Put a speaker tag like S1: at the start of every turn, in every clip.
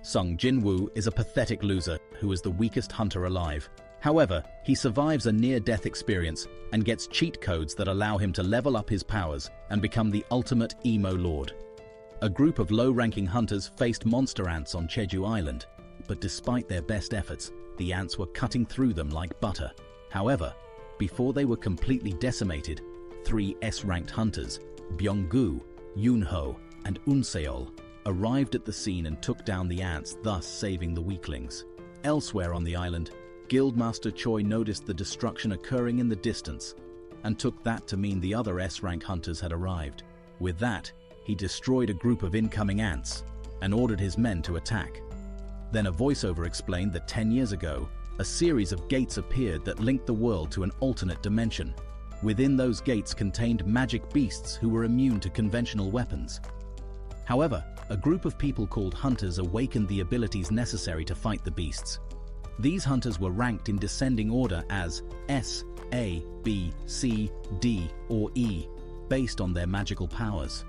S1: Jin-woo is a pathetic loser who is the weakest hunter alive. However, he survives a near-death experience and gets cheat codes that allow him to level up his powers and become the ultimate emo lord. A group of low-ranking hunters faced monster ants on Jeju Island, but despite their best efforts, the ants were cutting through them like butter. However, before they were completely decimated, 3 S-ranked hunters, Byung-gu, Yoon-ho, and Un-seol, arrived at the scene and took down the ants, thus saving the weaklings. Elsewhere on the island, Guildmaster Choi noticed the destruction occurring in the distance and took that to mean the other S-rank hunters had arrived. With that, he destroyed a group of incoming ants and ordered his men to attack. Then a voiceover explained that 10 years ago, a series of gates appeared that linked the world to an alternate dimension. Within those gates contained magic beasts who were immune to conventional weapons. However, a group of people called hunters awakened the abilities necessary to fight the beasts. These hunters were ranked in descending order as S, A, B, C, D, or E, based on their magical powers.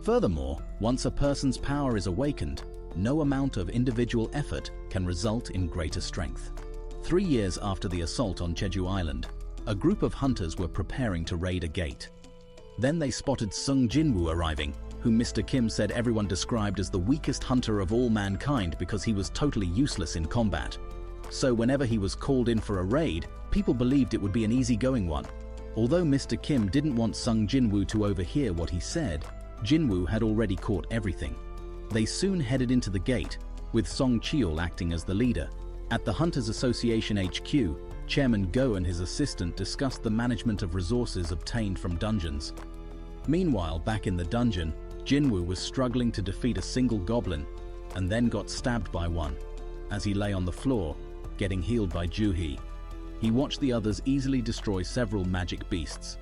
S1: Furthermore, once a person's power is awakened, no amount of individual effort can result in greater strength. 3 years after the assault on Jeju Island, a group of hunters were preparing to raid a gate. Then they spotted Jin-woo arriving, whom Mr. Kim said everyone described as the weakest hunter of all mankind because he was totally useless in combat. So whenever he was called in for a raid, people believed it would be an easygoing one. Although Mr. Kim didn't want Jin-woo to overhear what he said, Jin-woo had already caught everything. They soon headed into the gate, with Song Cheol acting as the leader. At the Hunters Association HQ, Chairman Go and his assistant discussed the management of resources obtained from dungeons. Meanwhile, back in the dungeon, Jin-woo was struggling to defeat a single goblin, and then got stabbed by one. As he lay on the floor, getting healed by Joo-hee, he watched the others easily destroy several magic beasts.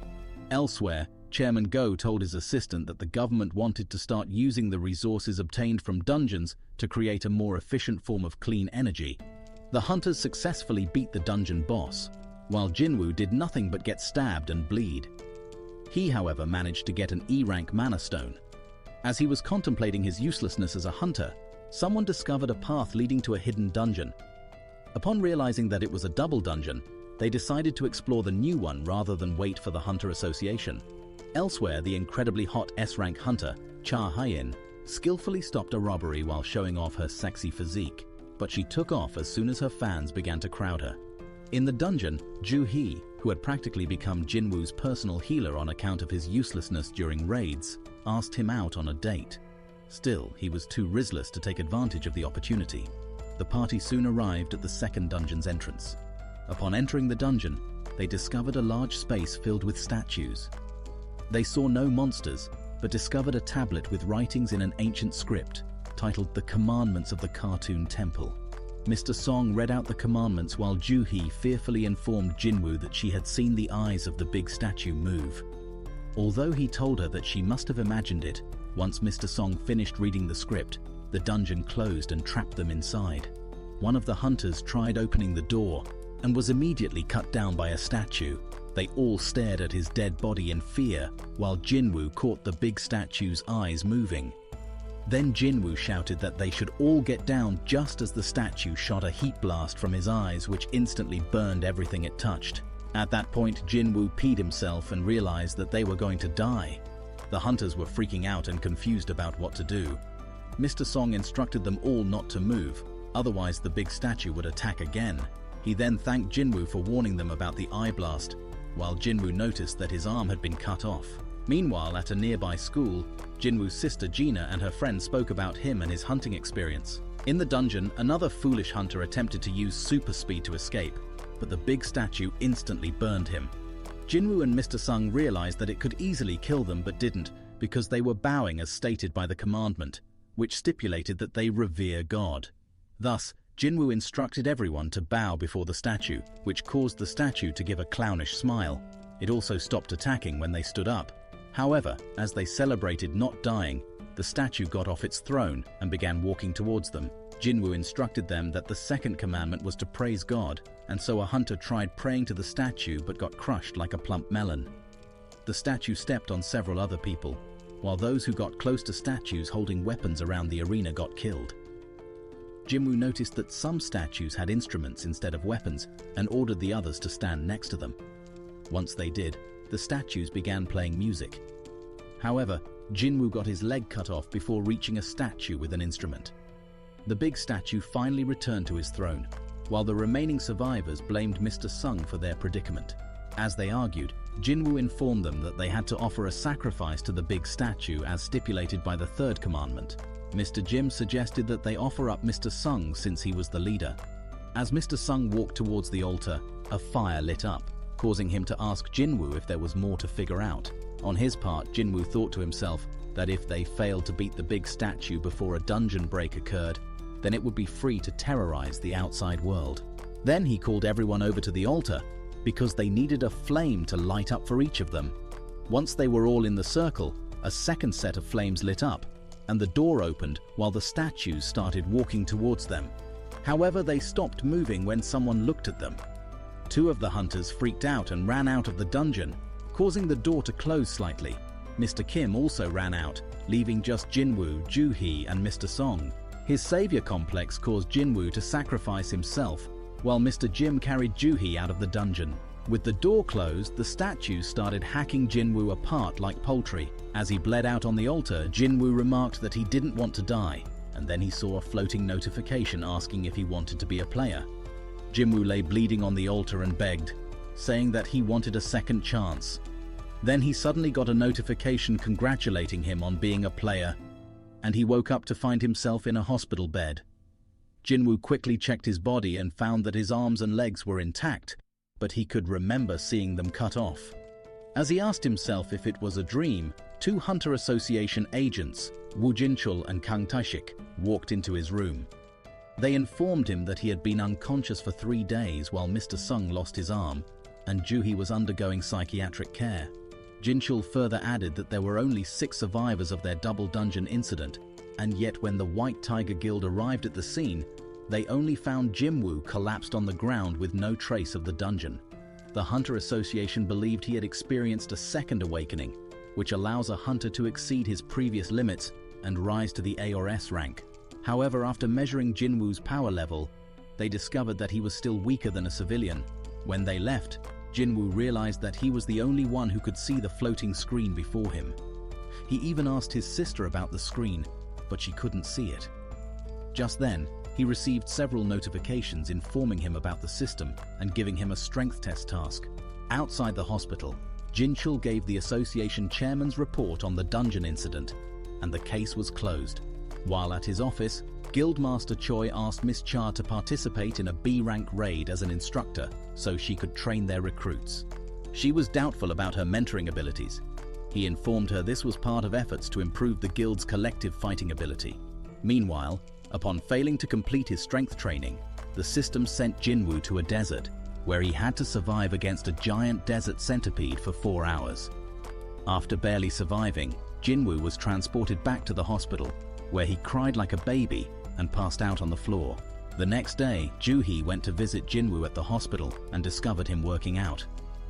S1: Elsewhere, Chairman Go told his assistant that the government wanted to start using the resources obtained from dungeons to create a more efficient form of clean energy. The hunters successfully beat the dungeon boss, while Jin-woo did nothing but get stabbed and bleed. He, however, managed to get an E-rank mana stone. As he was contemplating his uselessness as a hunter, someone discovered a path leading to a hidden dungeon. Upon realizing that it was a double dungeon, they decided to explore the new one rather than wait for the Hunter Association. Elsewhere, the incredibly hot S-rank hunter, Cha Hye-in, skillfully stopped a robbery while showing off her sexy physique, but she took off as soon as her fans began to crowd her. In the dungeon, Joo-hee, who had practically become Jin-woo's personal healer on account of his uselessness during raids, asked him out on a date. Still, he was too riskless to take advantage of the opportunity. The party soon arrived at the second dungeon's entrance. Upon entering the dungeon, they discovered a large space filled with statues. They saw no monsters, but discovered a tablet with writings in an ancient script, titled The Commandments of the Cartoon Temple. Mr. Song read out the commandments while Joo-hee fearfully informed Jin-woo that she had seen the eyes of the big statue move. Although he told her that she must have imagined it, once Mr. Song finished reading the script, the dungeon closed and trapped them inside. One of the hunters tried opening the door and was immediately cut down by a statue. They all stared at his dead body in fear, while Jin-woo caught the big statue's eyes moving. Then Jin-woo shouted that they should all get down just as the statue shot a heat blast from his eyes which instantly burned everything it touched. At that point, Jin-woo peed himself and realized that they were going to die. The hunters were freaking out and confused about what to do. Mr. Song instructed them all not to move, otherwise the big statue would attack again. He then thanked Jin-woo for warning them about the eye blast, while Jin-woo noticed that his arm had been cut off. Meanwhile, at a nearby school, Jin-woo's sister Gina and her friend spoke about him and his hunting experience. In the dungeon, another foolish hunter attempted to use super speed to escape, but the big statue instantly burned him. Jin-woo and Mr. Sung realized that it could easily kill them but didn't, because they were bowing as stated by the commandment, which stipulated that they revere God. Thus, Jin-woo instructed everyone to bow before the statue, which caused the statue to give a clownish smile. It also stopped attacking when they stood up. However, as they celebrated not dying, the statue got off its throne and began walking towards them. Jin-woo instructed them that the second commandment was to praise God, and so a hunter tried praying to the statue but got crushed like a plump melon. The statue stepped on several other people, while those who got close to statues holding weapons around the arena got killed. Jin-woo noticed that some statues had instruments instead of weapons and ordered the others to stand next to them. Once they did, the statues began playing music. However, Jin-woo got his leg cut off before reaching a statue with an instrument. The big statue finally returned to his throne, while the remaining survivors blamed Mr. Sung for their predicament. As they argued, Jin-woo informed them that they had to offer a sacrifice to the big statue as stipulated by the third commandment. Mr. Jim suggested that they offer up Mr. Sung since he was the leader. As Mr. Sung walked towards the altar, a fire lit up, causing him to ask Jin-woo if there was more to figure out. On his part, Jin-woo thought to himself that if they failed to beat the big statue before a dungeon break occurred, then it would be free to terrorize the outside world. Then he called everyone over to the altar because they needed a flame to light up for each of them. Once they were all in the circle, a second set of flames lit up, and the door opened while the statues started walking towards them. However, they stopped moving when someone looked at them. Two of the hunters freaked out and ran out of the dungeon, causing the door to close slightly. Mr. Kim also ran out, leaving just Jin-woo, Joo-hee, and Mr. Song. His savior complex caused Jin-woo to sacrifice himself, while Mr. Jim carried Joo-hee out of the dungeon. With the door closed, the statues started hacking Jin-woo apart like poultry. As he bled out on the altar, Jin-woo remarked that he didn't want to die, and then he saw a floating notification asking if he wanted to be a player. Jin-woo lay bleeding on the altar and begged, saying that he wanted a second chance. Then he suddenly got a notification congratulating him on being a player, and he woke up to find himself in a hospital bed. Jin-woo quickly checked his body and found that his arms and legs were intact, but he could remember seeing them cut off. As he asked himself if it was a dream, two Hunter Association agents, Woo Jin-chul and Kang Tae-shik, walked into his room. They informed him that he had been unconscious for 3 days while Mr. Sung lost his arm, and Joo-hee was undergoing psychiatric care. Jin-chul further added that there were only 6 survivors of their double dungeon incident, and yet when the White Tiger Guild arrived at the scene, they only found Jin-woo collapsed on the ground with no trace of the dungeon. The Hunter Association believed he had experienced a second awakening, which allows a hunter to exceed his previous limits and rise to the A or S rank. However, after measuring Jin-woo's power level, they discovered that he was still weaker than a civilian. When they left, Jin-woo realized that he was the only one who could see the floating screen before him. He even asked his sister about the screen, but she couldn't see it. Just then, he received several notifications informing him about the system and giving him a strength test task. Outside the hospital, Jin-chul gave the association chairman's report on the dungeon incident, and the case was closed. While at his office, Guildmaster Choi asked Miss Cha to participate in a B-rank raid as an instructor so she could train their recruits. She was doubtful about her mentoring abilities. He informed her this was part of efforts to improve the guild's collective fighting ability. Meanwhile, upon failing to complete his strength training, the system sent Jin-woo to a desert, where he had to survive against a giant desert centipede for 4 hours. After barely surviving, Jin-woo was transported back to the hospital, where he cried like a baby and passed out on the floor. The next day, Joo-hee went to visit Jin-woo at the hospital and discovered him working out.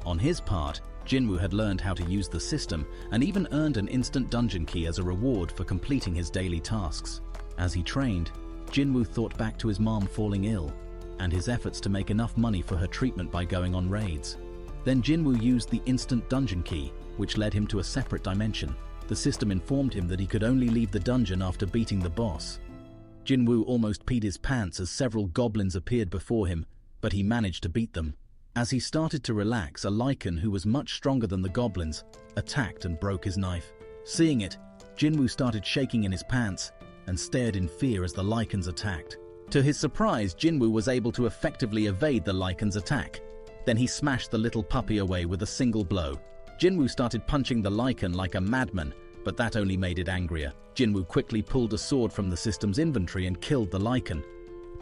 S1: On his part, Jin-woo had learned how to use the system and even earned an instant dungeon key as a reward for completing his daily tasks. As he trained, Jin-woo thought back to his mom falling ill and his efforts to make enough money for her treatment by going on raids. Then Jin-woo used the instant dungeon key, which led him to a separate dimension. The system informed him that he could only leave the dungeon after beating the boss. Jin-woo almost peed his pants as several goblins appeared before him, but he managed to beat them. As he started to relax, a lichen who was much stronger than the goblins attacked and broke his knife. Seeing it, Jin-woo started shaking in his pants and stared in fear as the lichens attacked. To his surprise, Jin-woo was able to effectively evade the lichens' attack. Then he smashed the little puppy away with a single blow. Jin-woo started punching the lichen like a madman, but that only made it angrier. Jin-woo quickly pulled a sword from the system's inventory and killed the lichen.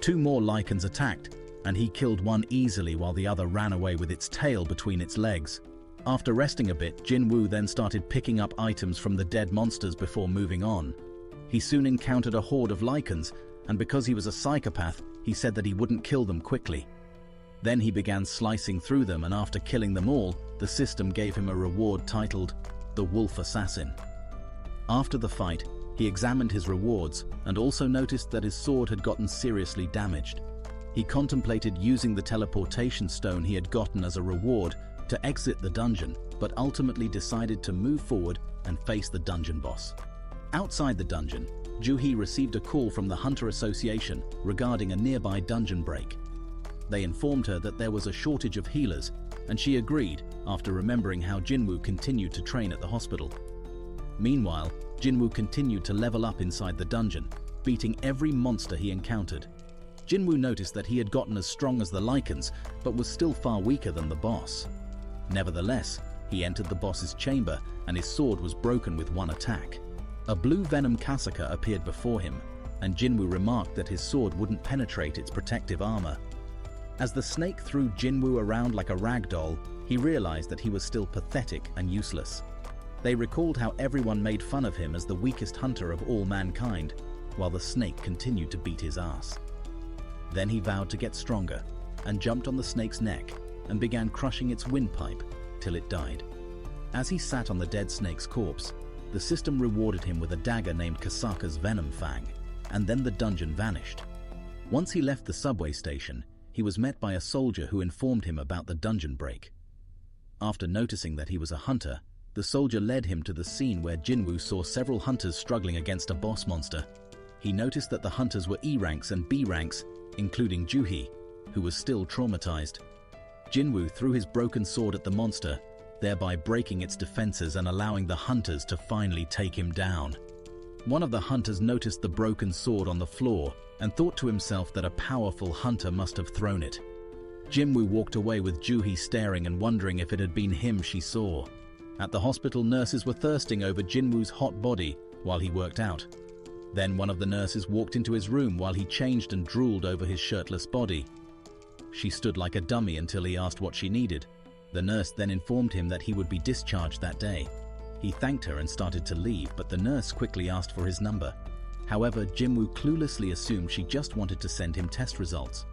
S1: 2 more lichens attacked, and he killed one easily while the other ran away with its tail between its legs. After resting a bit, Jin-woo then started picking up items from the dead monsters before moving on. He soon encountered a horde of lichens, and because he was a psychopath, he said that he wouldn't kill them quickly. Then he began slicing through them, and after killing them all, the system gave him a reward titled the Wolf Assassin. After the fight, He examined his rewards and also noticed that his sword had gotten seriously damaged. He contemplated using the teleportation stone he had gotten as a reward to exit the dungeon, but ultimately decided to move forward and face the dungeon boss. Outside the dungeon, Joo-hee received a call from the Hunter Association regarding a nearby dungeon break. They informed her that there was a shortage of healers, and she agreed after remembering how Jin-woo continued to train at the hospital. Meanwhile, Jin-woo continued to level up inside the dungeon, beating every monster he encountered. Jin-woo noticed that he had gotten as strong as the 𝐒𝐿𝐏𝐿, but was still far weaker than the boss. Nevertheless, he entered the boss's chamber and his sword was broken with one attack. A blue venom casaca appeared before him, and Jin-woo remarked that his sword wouldn't penetrate its protective armor. As the snake threw Jin-woo around like a rag doll, he realized that he was still pathetic and useless. They recalled how everyone made fun of him as the weakest hunter of all mankind, while the snake continued to beat his ass. Then he vowed to get stronger, and jumped on the snake's neck, and began crushing its windpipe till it died. As he sat on the dead snake's corpse, the system rewarded him with a dagger named Kasaka's Venom Fang, and then the dungeon vanished. Once he left the subway station, he was met by a soldier who informed him about the dungeon break. After noticing that he was a hunter, the soldier led him to the scene where Jin-woo saw several hunters struggling against a boss monster. He noticed that the hunters were E ranks and B ranks, including Joo-hee, who was still traumatized. Jin-woo threw his broken sword at the monster, thereby breaking its defenses and allowing the hunters to finally take him down. One of the hunters noticed the broken sword on the floor and thought to himself that a powerful hunter must have thrown it. Jin-woo walked away with Joo-hee staring and wondering if it had been him she saw. At the hospital, nurses were thirsting over Jin-woo's hot body while he worked out. Then one of the nurses walked into his room while he changed and drooled over his shirtless body. She stood like a dummy until he asked what she needed. The nurse then informed him that he would be discharged that day. He thanked her and started to leave, but the nurse quickly asked for his number. However, Jin-woo cluelessly assumed she just wanted to send him test results.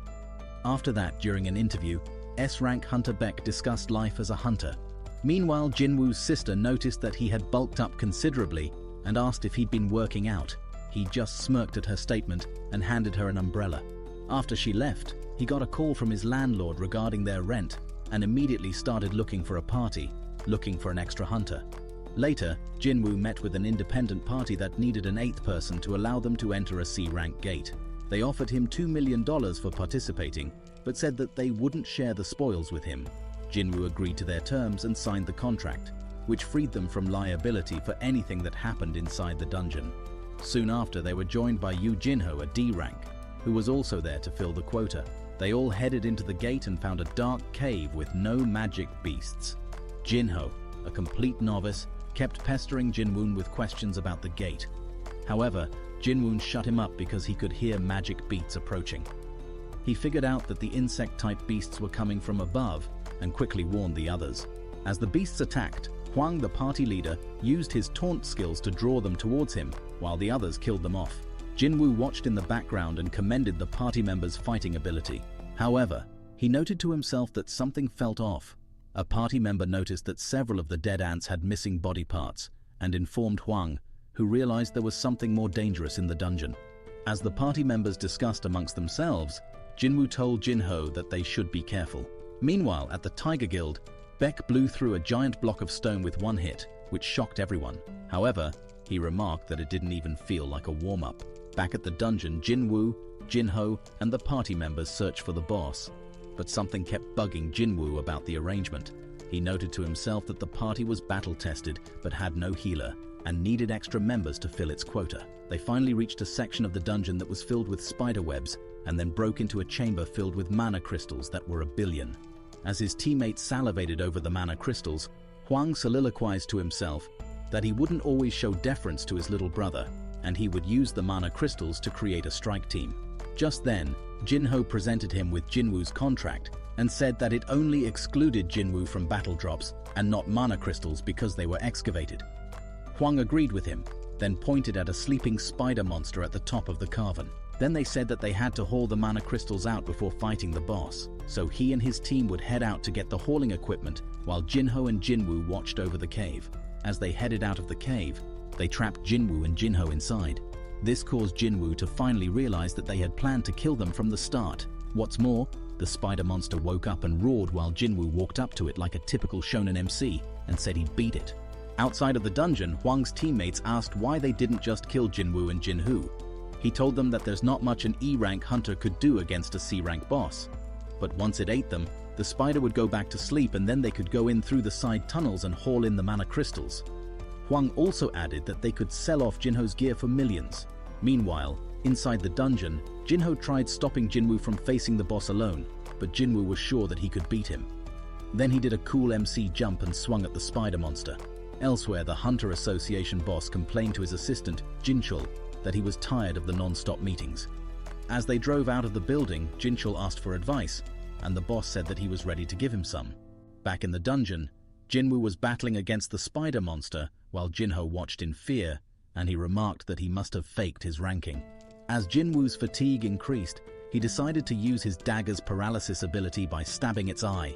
S1: After that, during an interview, S-rank hunter Beck discussed life as a hunter. Meanwhile, Jin-woo's sister noticed that he had bulked up considerably and asked if he'd been working out. He just smirked at her statement and handed her an umbrella. After she left, he got a call from his landlord regarding their rent and immediately started looking for a party, looking for an extra hunter. Later, Jin-woo met with an independent party that needed an 8th person to allow them to enter a C-rank gate. They offered him $2 million for participating, but said that they wouldn't share the spoils with him. Jin-woo agreed to their terms and signed the contract, which freed them from liability for anything that happened inside the dungeon. Soon after, they were joined by Yoo Jin-ho, a D rank, who was also there to fill the quota. They all headed into the gate and found a dark cave with no magic beasts. Jin-ho, a complete novice, kept pestering Jin-woo with questions about the gate. However, Jin-woo shut him up because he could hear magic beats approaching. He figured out that the insect-type beasts were coming from above and quickly warned the others. As the beasts attacked, Hwang, the party leader, used his taunt skills to draw them towards him, while the others killed them off. Jin-woo watched in the background and commended the party members' fighting ability. However, he noted to himself that something felt off. A party member noticed that several of the dead ants had missing body parts and informed Hwang, who realized there was something more dangerous in the dungeon. As the party members discussed amongst themselves, Jin-woo told Jin-ho that they should be careful. Meanwhile, at the Tiger Guild, Beck blew through a giant block of stone with one hit, which shocked everyone. However, he remarked that it didn't even feel like a warm-up. Back at the dungeon, Jin-woo, Jin-ho, and the party members searched for the boss, but something kept bugging Jin-woo about the arrangement. He noted to himself that the party was battle-tested but had no healer and needed extra members to fill its quota. They finally reached a section of the dungeon that was filled with spider webs and then broke into a chamber filled with mana crystals that were 1 billion. As his teammates salivated over the mana crystals, Hwang soliloquized to himself that he wouldn't always show deference to his little brother, and he would use the mana crystals to create a strike team. Just then, Jin-ho presented him with Jin-woo's contract and said that it only excluded Jin-woo from battle drops and not mana crystals because they were excavated. Hwang agreed with him, then pointed at a sleeping spider monster at the top of the cavern. Then they said that they had to haul the mana crystals out before fighting the boss, so he and his team would head out to get the hauling equipment while Jin-ho and Jin-woo watched over the cave. As they headed out of the cave, They trapped Jin-woo and Jin-ho inside. This caused Jin-woo to finally realize that they had planned to kill them from the start. What's more, the spider monster woke up and roared while Jin-woo walked up to it like a typical shonen MC and said he'd beat it. Outside of the dungeon, Hwang's teammates asked why they didn't just kill Jin-woo and Jin-ho. He told them that there's not much an E-rank hunter could do against a C-rank boss. But once it ate them, the spider would go back to sleep and then they could go in through the side tunnels and haul in the mana crystals. Hwang also added that they could sell off Jin-ho's gear for millions. Meanwhile, inside the dungeon, Jin-ho tried stopping Jin-woo from facing the boss alone, but Jin-woo was sure that he could beat him. Then he did a cool MC jump and swung at the spider monster. Elsewhere, the Hunter Association boss complained to his assistant, Jin-chul, that he was tired of the non-stop meetings. As they drove out of the building, Jin-chul asked for advice, and the boss said that he was ready to give him some. Back in the dungeon, Jin-woo was battling against the spider monster while Jin-ho watched in fear, and he remarked that he must have faked his ranking. As Jin-woo's fatigue increased, he decided to use his dagger's paralysis ability by stabbing its eye.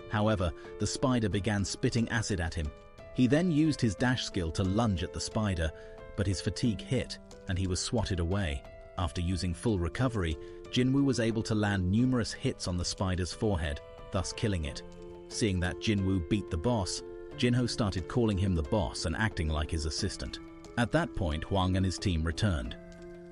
S1: However, the spider began spitting acid at him. He then used his dash skill to lunge at the spider, but his fatigue hit, and he was swatted away. After using full recovery, Jin-woo was able to land numerous hits on the spider's forehead, thus killing it. Seeing that Jin-woo beat the boss, Jin-ho started calling him the boss and acting like his assistant. At that point, Hwang and his team returned.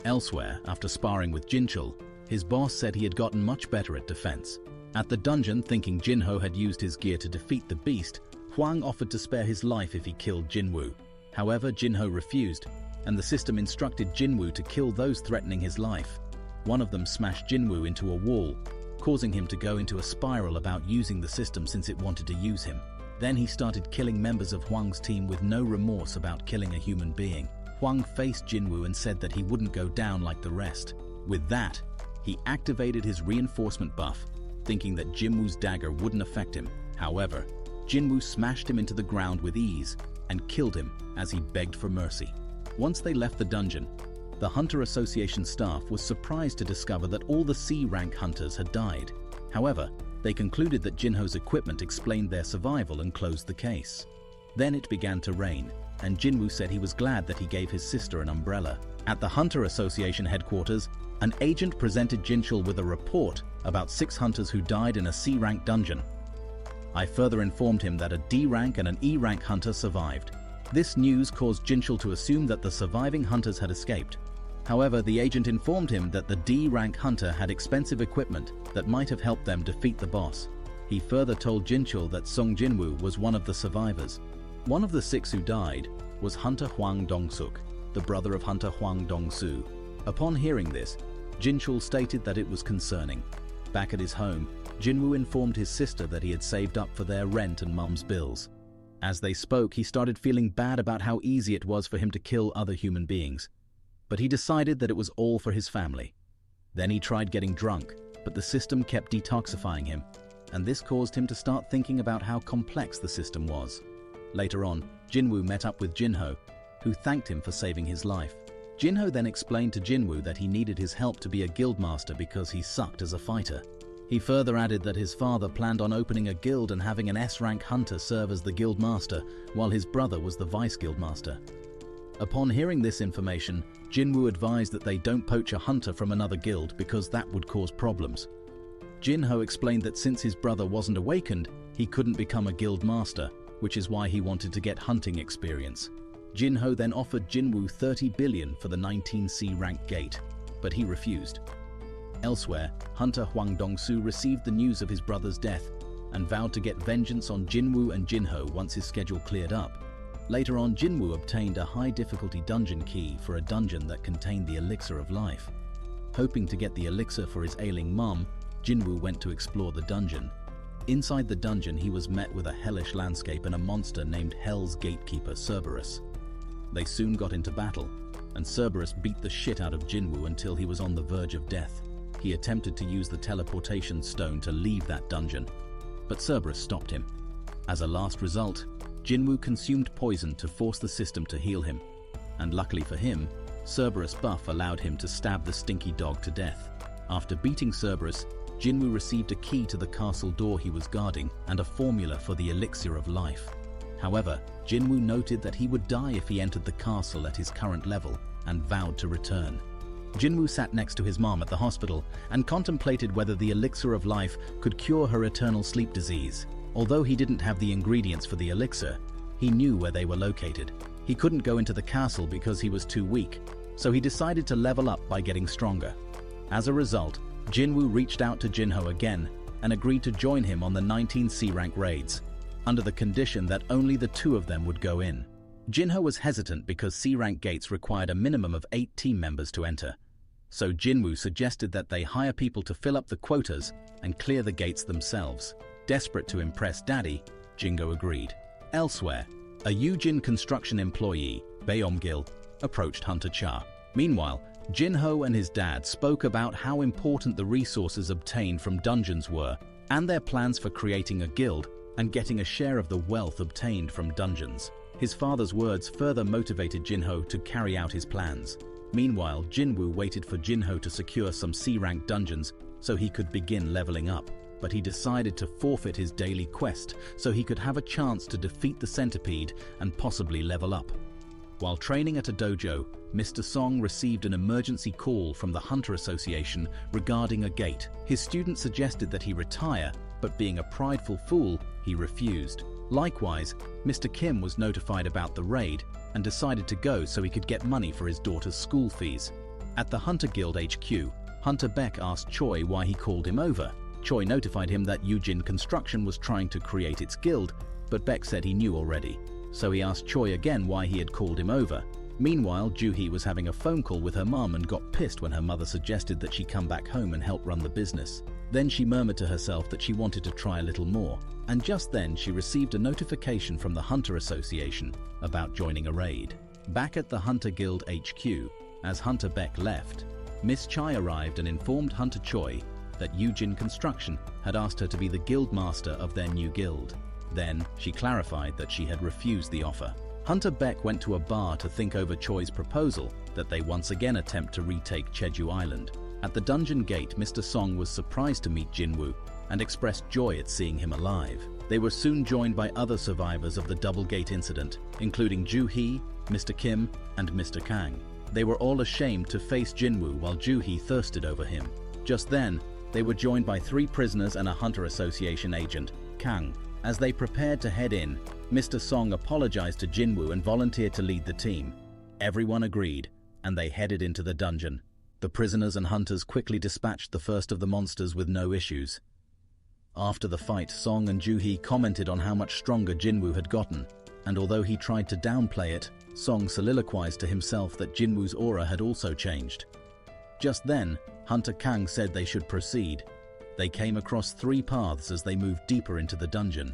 S1: Elsewhere, after sparring with Jin-chul, his boss said he had gotten much better at defense. At the dungeon, thinking Jin-ho had used his gear to defeat the beast, Hwang offered to spare his life if he killed Jin-woo. However, Jin-ho refused, and the system instructed Jin-woo to kill those threatening his life. One of them smashed Jin-woo into a wall, causing him to go into a spiral about using the system since it wanted to use him. Then he started killing members of Hwang's team with no remorse about killing a human being. Hwang faced Jin-woo and said that he wouldn't go down like the rest. With that, he activated his reinforcement buff, thinking that Jin-woo's dagger wouldn't affect him. However, Jin-woo smashed him into the ground with ease and killed him as he begged for mercy. Once they left the dungeon, the Hunter Association staff was surprised to discover that all the C-rank hunters had died. However, they concluded that Jin-ho's equipment explained their survival and closed the case. Then it began to rain, and Jin-woo said he was glad that he gave his sister an umbrella. At the Hunter Association headquarters, an agent presented Jin-chul with a report about 6 hunters who died in a C-rank dungeon. I further informed him that a D-rank and an E-rank hunter survived. This news caused Jin-chul to assume that the surviving hunters had escaped. However, the agent informed him that the D-rank hunter had expensive equipment that might have helped them defeat the boss. He further told Jin-chul that Song Jin-woo was one of the survivors. One of the 6 who died was Hunter Hwang Dong-suk, the brother of Hunter Hwang Dong-soo. Upon hearing this, Jin-chul stated that it was concerning. Back at his home, Jin-woo informed his sister that he had saved up for their rent and mum's bills. As they spoke, he started feeling bad about how easy it was for him to kill other human beings. But he decided that it was all for his family. Then he tried getting drunk, but the system kept detoxifying him, and this caused him to start thinking about how complex the system was. Later on, Jin-woo met up with Jin-ho, who thanked him for saving his life. Jin-ho then explained to Jin-woo that he needed his help to be a guildmaster because he sucked as a fighter. He further added that his father planned on opening a guild and having an S-rank hunter serve as the guildmaster, while his brother was the vice guildmaster. Upon hearing this information, Jin-woo advised that they don't poach a hunter from another guild because that would cause problems. Jin-ho explained that since his brother wasn't awakened, he couldn't become a guild master, which is why he wanted to get hunting experience. Jin-ho then offered Jin-woo 30 billion for the 19C rank gate, but he refused. Elsewhere, Hunter Hwang Dong-soo received the news of his brother's death and vowed to get vengeance on Jin-woo and Jin-ho once his schedule cleared up. Later on, Jin-woo obtained a high-difficulty dungeon key for a dungeon that contained the elixir of life. Hoping to get the elixir for his ailing mum, Jin-woo went to explore the dungeon. Inside the dungeon, he was met with a hellish landscape and a monster named Hell's gatekeeper, Cerberus. They soon got into battle, and Cerberus beat the shit out of Jin-woo until he was on the verge of death. He attempted to use the teleportation stone to leave that dungeon, but Cerberus stopped him. As a last result, Jin-woo consumed poison to force the system to heal him, and luckily for him, Cerberus' buff allowed him to stab the stinky dog to death. After beating Cerberus, Jin-woo received a key to the castle door he was guarding and a formula for the elixir of life. However, Jin-woo noted that he would die if he entered the castle at his current level and vowed to return. Jin-woo sat next to his mom at the hospital and contemplated whether the elixir of life could cure her eternal sleep disease. Although he didn't have the ingredients for the elixir, he knew where they were located. He couldn't go into the castle because he was too weak, so he decided to level up by getting stronger. As a result, Jin-woo reached out to Jin-ho again and agreed to join him on the 19 C-rank raids, under the condition that only the two of them would go in. Jin-ho was hesitant because C-rank gates required a minimum of 8 team members to enter, so Jin-woo suggested that they hire people to fill up the quotas and clear the gates themselves. Desperate to impress Daddy, Jingo agreed. Elsewhere, a Yujin construction employee, 𝐒𝐈𝐍𝐊, approached Hunter Cha. Meanwhile, Jin-ho and his dad spoke about how important the resources obtained from dungeons were and their plans for creating a guild and getting a share of the wealth obtained from dungeons. His father's words further motivated Jin-ho to carry out his plans. Meanwhile, Jin-woo waited for Jin-ho to secure some C-rank dungeons so he could begin leveling up, but he decided to forfeit his daily quest so he could have a chance to defeat the centipede and possibly level up. While training at a dojo, Mr. Song received an emergency call from the Hunter Association regarding a gate. His student suggested that he retire, but being a prideful fool, he refused. Likewise, Mr. Kim was notified about the raid and decided to go so he could get money for his daughter's school fees. At the Hunter Guild HQ, Hunter Beck asked Choi why he called him over. Choi notified him that Yujin Construction was trying to create its guild, but Beck said he knew already. So he asked Choi again why he had called him over. Meanwhile, Joo-hee was having a phone call with her mom and got pissed when her mother suggested that she come back home and help run the business. Then she murmured to herself that she wanted to try a little more, and just then she received a notification from the Hunter Association about joining a raid. Back at the Hunter Guild HQ, as Hunter Beck left, Miss Chai arrived and informed Hunter Choi that Yujin Construction had asked her to be the guild master of their new guild. Then, she clarified that she had refused the offer. Hunter Beck went to a bar to think over Choi's proposal that they once again attempt to retake Jeju Island. At the dungeon gate, Mr. Song was surprised to meet Jin-woo and expressed joy at seeing him alive. They were soon joined by other survivors of the double gate incident, including Joo-hee, Mr. Kim, and Mr. Kang. They were all ashamed to face Jin-woo while Joo-hee thirsted over him. Just then, they were joined by 3 prisoners and a Hunter Association agent, Kang. As they prepared to head in, Mr. Song apologized to Jin-woo and volunteered to lead the team. Everyone agreed, and they headed into the dungeon. The prisoners and hunters quickly dispatched the first of the monsters with no issues. After the fight, Song and Joo-hee commented on how much stronger Jin-woo had gotten, and although he tried to downplay it, Song soliloquized to himself that Jin-woo's aura had also changed. Just then, Hunter Kang said they should proceed. They came across 3 paths as they moved deeper into the dungeon.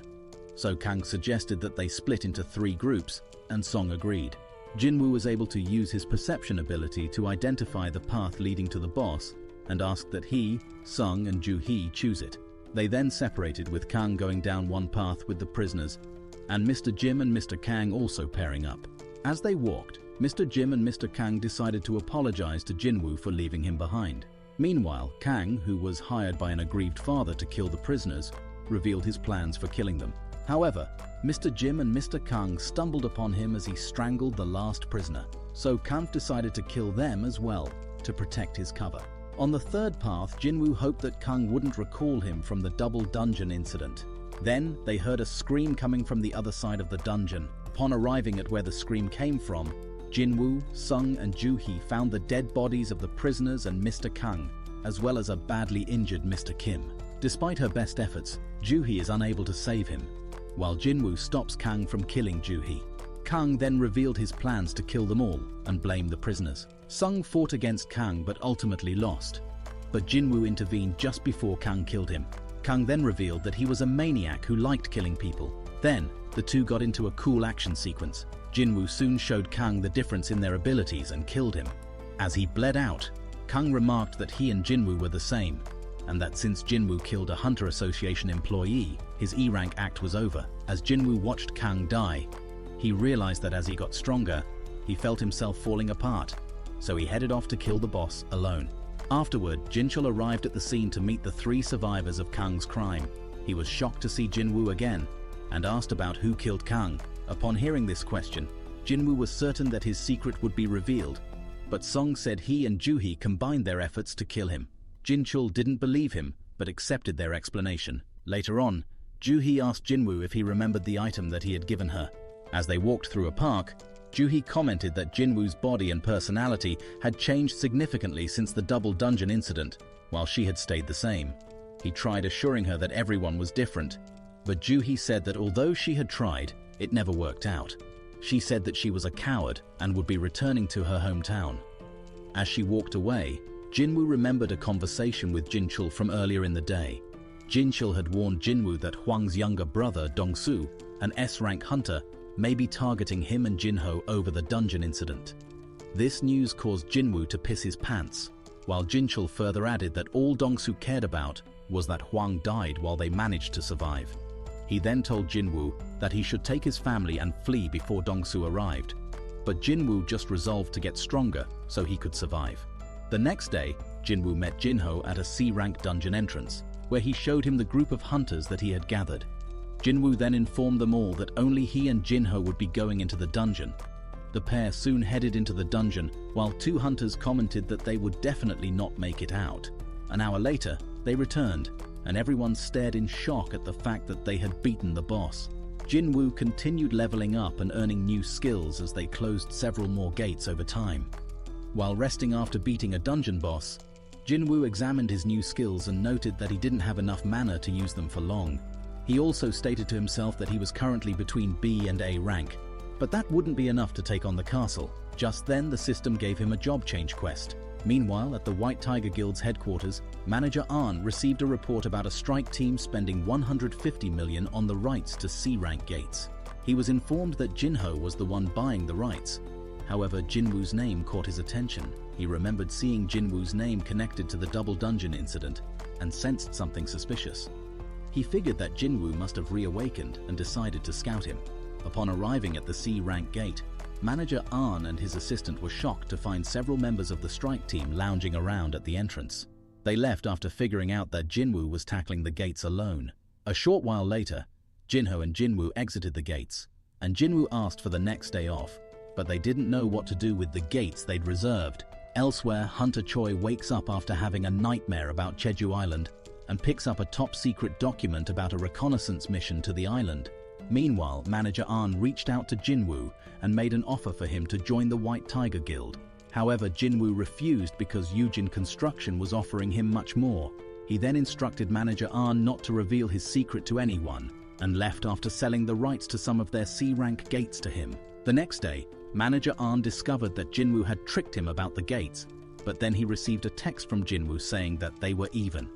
S1: So Kang suggested that they split into 3 groups, and Song agreed. Jin-woo was able to use his perception ability to identify the path leading to the boss and asked that he, Sung, and Joo-hee choose it. They then separated, with Kang going down one path with the prisoners, and Mr. Jim and Mr. Kang also pairing up. As they walked, Mr. Jim and Mr. Kang decided to apologize to Jin-woo for leaving him behind. Meanwhile, Kang, who was hired by an aggrieved father to kill the prisoners, revealed his plans for killing them. However, Mr. Jim and Mr. Kang stumbled upon him as he strangled the last prisoner, so Kang decided to kill them as well, to protect his cover. On the 3rd path, Jin-woo hoped that Kang wouldn't recall him from the double dungeon incident. Then, they heard a scream coming from the other side of the dungeon. Upon arriving at where the scream came from, Jin-woo, Sung, and Joo-hee found the dead bodies of the prisoners and Mr. Kang, as well as a badly injured Mr. Kim. Despite her best efforts, Joo-hee is unable to save him, while Jin-woo stops Kang from killing Joo-hee. Kang then revealed his plans to kill them all and blame the prisoners. Sung fought against Kang but ultimately lost, but Jin-woo intervened just before Kang killed him. Kang then revealed that he was a maniac who liked killing people. Then, the two got into a cool action sequence. Jin-woo soon showed Kang the difference in their abilities and killed him. As he bled out, Kang remarked that he and Jin-woo were the same, and that since Jin-woo killed a Hunter Association employee, his E-rank act was over. As Jin-woo watched Kang die, he realized that as he got stronger, he felt himself falling apart, so he headed off to kill the boss alone. Afterward, Jin-chul arrived at the scene to meet the 3 survivors of Kang's crime. He was shocked to see Jin-woo again, and asked about who killed Kang. Upon hearing this question, Jin-woo was certain that his secret would be revealed, but Song said he and Joo-hee combined their efforts to kill him. Jin-chul didn't believe him, but accepted their explanation. Later on, Joo-hee asked Jin-woo if he remembered the item that he had given her. As they walked through a park, Joo-hee commented that Jin-woo's body and personality had changed significantly since the double dungeon incident, while she had stayed the same. He tried assuring her that everyone was different, but Joo-hee said that although she had tried, it never worked out. She said that she was a coward and would be returning to her hometown. As she walked away, Jin-woo remembered a conversation with Jin-chul from earlier in the day. Jin-chul had warned Jin-woo that Hwang's younger brother, Dong-soo, an S-rank hunter, may be targeting him and Jin-ho over the dungeon incident. This news caused Jin-woo to piss his pants, while Jin-chul further added that all Dong-soo cared about was that Hwang died while they managed to survive. He then told Jin-woo that he should take his family and flee before Dong-soo arrived, but Jin-woo just resolved to get stronger so he could survive. The next day, Jin-woo met Jin-ho at a C-rank dungeon entrance, where he showed him the group of hunters that he had gathered. Jin-woo then informed them all that only he and Jin-ho would be going into the dungeon. The pair soon headed into the dungeon, while two hunters commented that they would definitely not make it out. An hour later, they returned, and everyone stared in shock at the fact that they had beaten the boss. Jin-woo continued leveling up and earning new skills as they closed several more gates over time. While resting after beating a dungeon boss, Jin-woo examined his new skills and noted that he didn't have enough mana to use them for long. He also stated to himself that he was currently between B and A rank, but that wouldn't be enough to take on the castle. Just then, the system gave him a job change quest. Meanwhile, at the White Tiger Guild's headquarters, manager Ahn received a report about a strike team spending 150 million on the rights to C-rank gates. He was informed that Jin-ho was the one buying the rights. However, Jin-woo's name caught his attention. He remembered seeing Jin-woo's name connected to the double dungeon incident and sensed something suspicious. He figured that Jin-woo must have reawakened and decided to scout him. Upon arriving at the C-rank gate, manager Ahn and his assistant were shocked to find several members of the strike team lounging around at the entrance. They left after figuring out that Jin-woo was tackling the gates alone. A short while later, Jin-ho and Jin-woo exited the gates, and Jin-woo asked for the next day off, but they didn't know what to do with the gates they'd reserved. Elsewhere, Hunter Choi wakes up after having a nightmare about Jeju Island and picks up a top-secret document about a reconnaissance mission to the island. Meanwhile, manager Ahn reached out to Jin-woo and made an offer for him to join the White Tiger Guild. However, Jin-woo refused because Yujin Construction was offering him much more. He then instructed manager Ahn not to reveal his secret to anyone and left after selling the rights to some of their C-rank gates to him. The next day, manager Ahn discovered that Jin-woo had tricked him about the gates, but then he received a text from Jin-woo saying that they were even.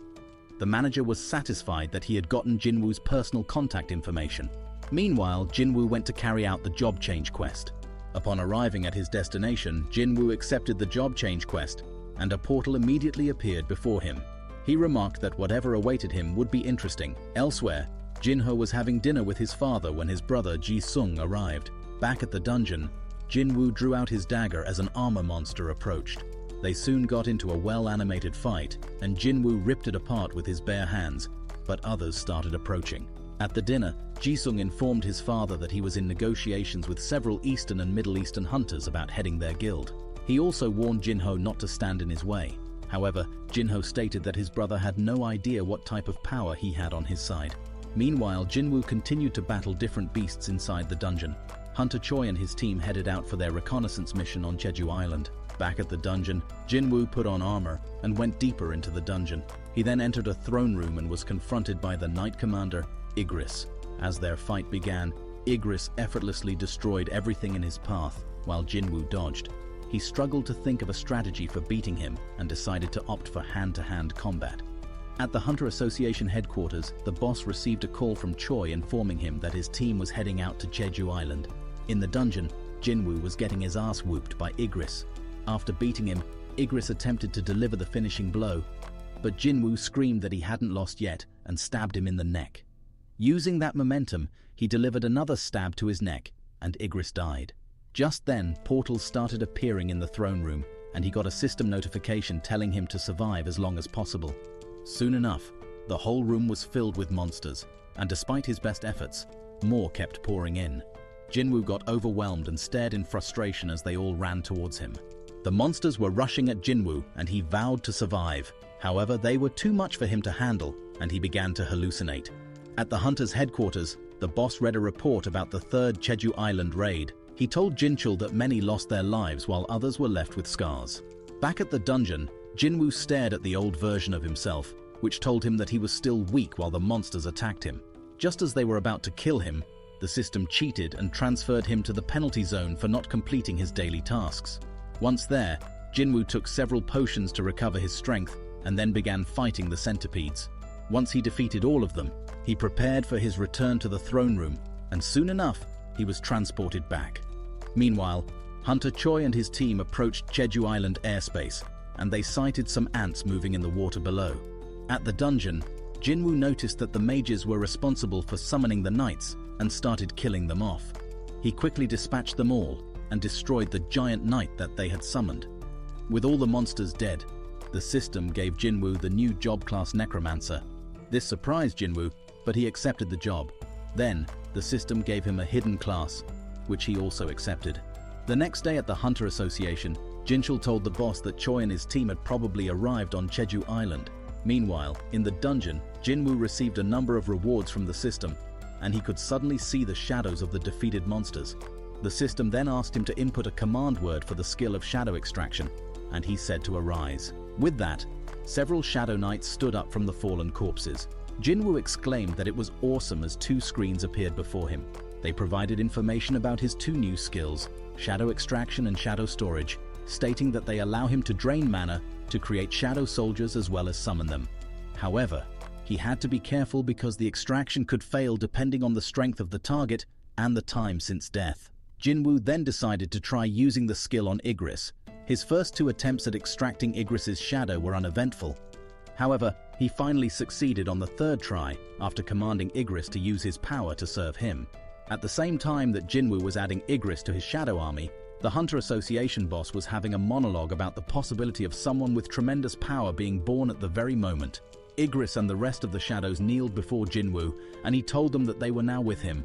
S1: The manager was satisfied that he had gotten Jin-woo's personal contact information. Meanwhile, Jin-woo went to carry out the job change quest. Upon arriving at his destination, Jin-woo accepted the job change quest, and a portal immediately appeared before him. He remarked that whatever awaited him would be interesting. Elsewhere, Jin-ho was having dinner with his father when his brother Ji-sung arrived. Back at the dungeon, Jin-woo drew out his dagger as an armor monster approached. They soon got into a well-animated fight, and Jin-woo ripped it apart with his bare hands, but others started approaching. At the dinner, Ji-sung informed his father that he was in negotiations with several Eastern and Middle Eastern hunters about heading their guild. He also warned Jin-ho not to stand in his way. However, Jin-ho stated that his brother had no idea what type of power he had on his side. Meanwhile, Jin-woo continued to battle different beasts inside the dungeon. Hunter Choi and his team headed out for their reconnaissance mission on Jeju Island. Back at the dungeon, Jin-woo put on armor and went deeper into the dungeon. He then entered a throne room and was confronted by the Knight Commander, 𝐒𝐔𝐁𝐒𝐑𝐈𝐏𝐍. As their fight began, 𝐒𝐒𝐔𝐁𝐒𝐑𝐈𝐏𝐍 effortlessly destroyed everything in his path, while Jin-woo dodged. He struggled to think of a strategy for beating him and decided to opt for hand-to-hand combat. At the Hunter Association headquarters, the boss received a call from Choi informing him that his team was heading out to Jeju Island. In the dungeon, Jin-woo was getting his ass whooped by 𝐒𝐒𝐒𝐑𝐈𝐏𝐿. After beating him, 𝐒𝐒𝐒𝐑𝐈𝐏𝐿 attempted to deliver the finishing blow, but Jin-woo screamed that he hadn't lost yet and stabbed him in the neck. Using that momentum, he delivered another stab to his neck, and 𝐒𝐒𝐒𝐑𝐈𝐏𝐿 died. Just then, portals started appearing in the throne room, and he got a system notification telling him to survive as long as possible. Soon enough, the whole room was filled with monsters, and despite his best efforts, more kept pouring in. Jin-woo got overwhelmed and stared in frustration as they all ran towards him. The monsters were rushing at Jin-woo and he vowed to survive. However, they were too much for him to handle and he began to hallucinate. At the hunters' headquarters, the boss read a report about the third Jeju Island raid. He told Jin-chul that many lost their lives while others were left with scars. Back at the dungeon, Jin-woo stared at the old version of himself, which told him that he was still weak while the monsters attacked him. Just as they were about to kill him, the system cheated and transferred him to the penalty zone for not completing his daily tasks. Once there, Jin-woo took several potions to recover his strength and then began fighting the centipedes. Once he defeated all of them, he prepared for his return to the throne room, and soon enough, he was transported back. Meanwhile, Hunter Choi and his team approached Jeju Island airspace, and they sighted some ants moving in the water below. At the dungeon, Jin-woo noticed that the mages were responsible for summoning the knights and started killing them off. He quickly dispatched them all and destroyed the giant knight that they had summoned. With all the monsters dead, the system gave Jin-woo the new job class Necromancer. This surprised Jin-woo, but he accepted the job. Then, the system gave him a hidden class, which he also accepted. The next day at the Hunter Association, Jin-chul told the boss that Choi and his team had probably arrived on Jeju Island. Meanwhile, in the dungeon, Jin-woo received a number of rewards from the system, and he could suddenly see the shadows of the defeated monsters. The system then asked him to input a command word for the skill of shadow extraction, and he said to arise. With that, several shadow knights stood up from the fallen corpses. Jin-woo exclaimed that it was awesome as two screens appeared before him. They provided information about his two new skills, shadow extraction and shadow storage, stating that they allow him to drain mana to create shadow soldiers as well as summon them. However, he had to be careful because the extraction could fail depending on the strength of the target and the time since death. Jin-woo then decided to try using the skill on 𝐒𝐿. His first two attempts at extracting 𝐒𝐿's shadow were uneventful. However, he finally succeeded on the third try after commanding 𝐒𝐿 to use his power to serve him. At the same time that Jin-woo was adding 𝐒𝐿 to his shadow army, the Hunter Association boss was having a monologue about the possibility of someone with tremendous power being born at the very moment. 𝐒𝐿 and the rest of the shadows kneeled before Jin-woo, and he told them that they were now with him,